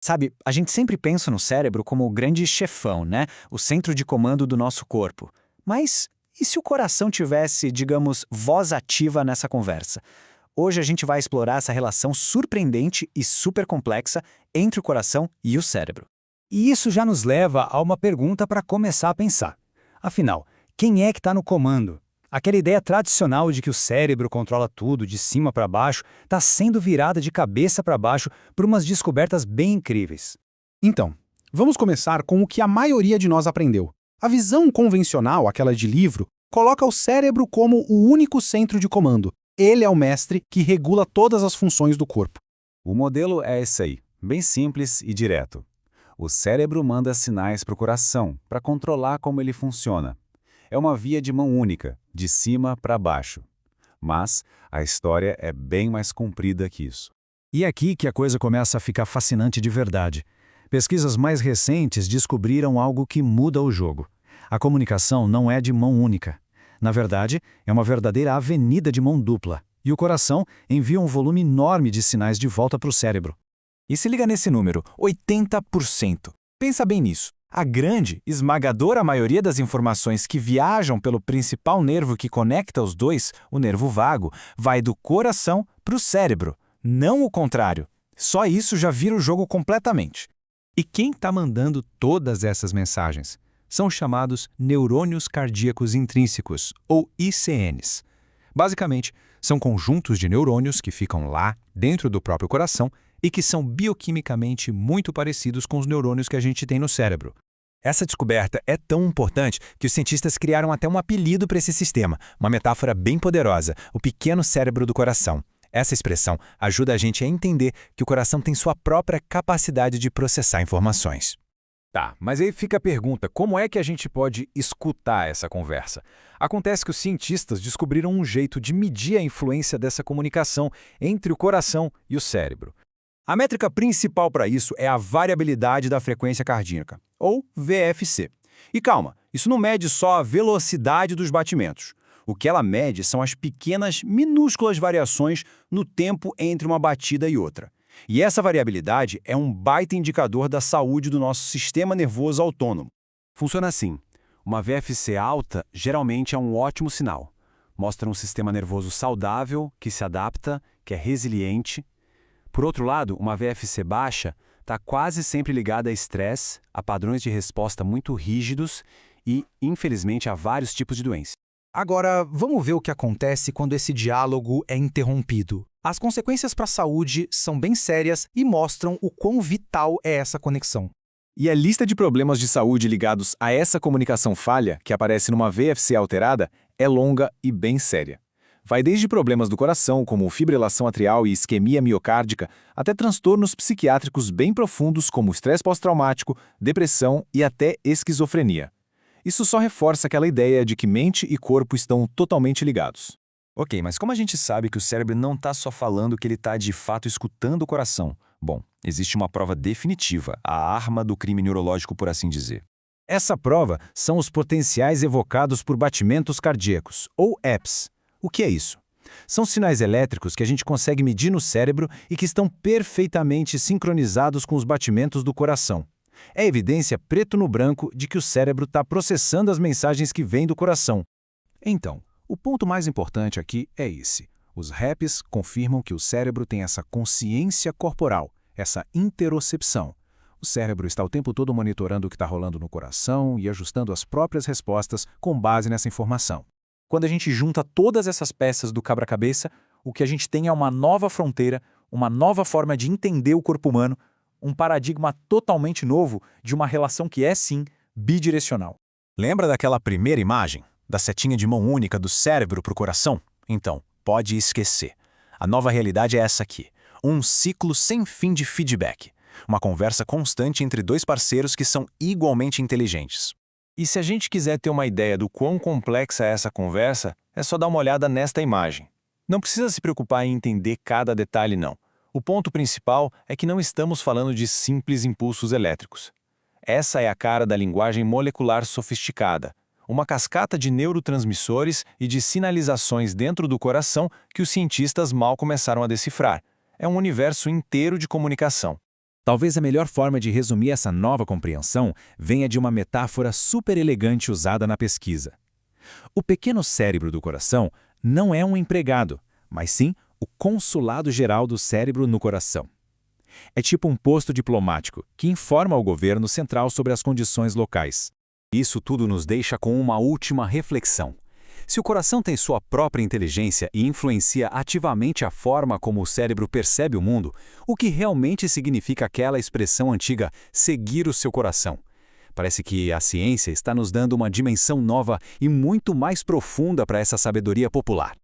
Sabe, a gente sempre pensa no cérebro como o grande chefão, né? O centro de comando do nosso corpo. Mas e se o coração tivesse, digamos, voz ativa nessa conversa? Hoje a gente vai explorar essa relação surpreendente e super complexa entre o coração e o cérebro. E isso já nos leva a uma pergunta para começar a pensar. Afinal, quem é que está no comando? Aquela ideia tradicional de que o cérebro controla tudo de cima para baixo está sendo virada de cabeça para baixo por umas descobertas bem incríveis. Então, vamos começar com o que a maioria de nós aprendeu. A visão convencional, aquela de livro, coloca o cérebro como o único centro de comando. Ele é o mestre que regula todas as funções do corpo. O modelo é esse aí, bem simples e direto. O cérebro manda sinais para o coração para controlar como ele funciona. É uma via de mão única, de cima para baixo. Mas a história é bem mais comprida que isso. E é aqui que a coisa começa a ficar fascinante de verdade. Pesquisas mais recentes descobriram algo que muda o jogo. A comunicação não é de mão única. Na verdade, é uma verdadeira avenida de mão dupla. E o coração envia um volume enorme de sinais de volta para o cérebro. E se liga nesse número, 80%. Pensa bem nisso. A grande, esmagadora maioria das informações que viajam pelo principal nervo que conecta os dois, o nervo vago, vai do coração para o cérebro, não o contrário. Só isso já vira o jogo completamente. E quem está mandando todas essas mensagens? São os chamados neurônios cardíacos intrínsecos, ou ICNs. Basicamente, são conjuntos de neurônios que ficam lá, dentro do próprio coração, e que são bioquimicamente muito parecidos com os neurônios que a gente tem no cérebro. Essa descoberta é tão importante que os cientistas criaram até um apelido para esse sistema, uma metáfora bem poderosa, o pequeno cérebro do coração. Essa expressão ajuda a gente a entender que o coração tem sua própria capacidade de processar informações. Tá, mas aí fica a pergunta, como é que a gente pode escutar essa conversa? Acontece que os cientistas descobriram um jeito de medir a influência dessa comunicação entre o coração e o cérebro. A métrica principal para isso é a variabilidade da frequência cardíaca, ou VFC. E calma, isso não mede só a velocidade dos batimentos. O que ela mede são as pequenas, minúsculas variações no tempo entre uma batida e outra. E essa variabilidade é um baita indicador da saúde do nosso sistema nervoso autônomo. Funciona assim. Uma VFC alta geralmente é um ótimo sinal. Mostra um sistema nervoso saudável, que se adapta, que é resiliente. Por outro lado, uma VFC baixa está quase sempre ligada a estresse, a padrões de resposta muito rígidos e, infelizmente, a vários tipos de doença. Agora, vamos ver o que acontece quando esse diálogo é interrompido. As consequências para a saúde são bem sérias e mostram o quão vital é essa conexão. E a lista de problemas de saúde ligados a essa comunicação falha, que aparece numa VFC alterada, é longa e bem séria. Vai desde problemas do coração, como fibrilação atrial e isquemia miocárdica, até transtornos psiquiátricos bem profundos, como estresse pós-traumático, depressão e até esquizofrenia. Isso só reforça aquela ideia de que mente e corpo estão totalmente ligados. Ok, mas como a gente sabe que o cérebro não está só falando que ele está de fato escutando o coração? Bom, existe uma prova definitiva, a arma do crime neurológico, por assim dizer. Essa prova são os potenciais evocados por batimentos cardíacos, ou EPs. O que é isso? São sinais elétricos que a gente consegue medir no cérebro e que estão perfeitamente sincronizados com os batimentos do coração. É evidência preto no branco de que o cérebro está processando as mensagens que vêm do coração. Então, o ponto mais importante aqui é esse. Os REPs confirmam que o cérebro tem essa consciência corporal, essa interocepção. O cérebro está o tempo todo monitorando o que está rolando no coração e ajustando as próprias respostas com base nessa informação. Quando a gente junta todas essas peças do quebra-cabeça, o que a gente tem é uma nova fronteira, uma nova forma de entender o corpo humano, um paradigma totalmente novo de uma relação que é, sim, bidirecional. Lembra daquela primeira imagem? Da setinha de mão única do cérebro para o coração? Então, pode esquecer. A nova realidade é essa aqui. Um ciclo sem fim de feedback. Uma conversa constante entre dois parceiros que são igualmente inteligentes. E se a gente quiser ter uma ideia do quão complexa é essa conversa, é só dar uma olhada nesta imagem. Não precisa se preocupar em entender cada detalhe, não. O ponto principal é que não estamos falando de simples impulsos elétricos. Essa é a cara da linguagem molecular sofisticada, uma cascata de neurotransmissores e de sinalizações dentro do coração que os cientistas mal começaram a decifrar. É um universo inteiro de comunicação. Talvez a melhor forma de resumir essa nova compreensão venha de uma metáfora super elegante usada na pesquisa. O pequeno cérebro do coração não é um empregado, mas sim o consulado geral do cérebro no coração. É tipo um posto diplomático que informa ao governo central sobre as condições locais. Isso tudo nos deixa com uma última reflexão. Se o coração tem sua própria inteligência e influencia ativamente a forma como o cérebro percebe o mundo, o que realmente significa aquela expressão antiga, seguir o seu coração? Parece que a ciência está nos dando uma dimensão nova e muito mais profunda para essa sabedoria popular.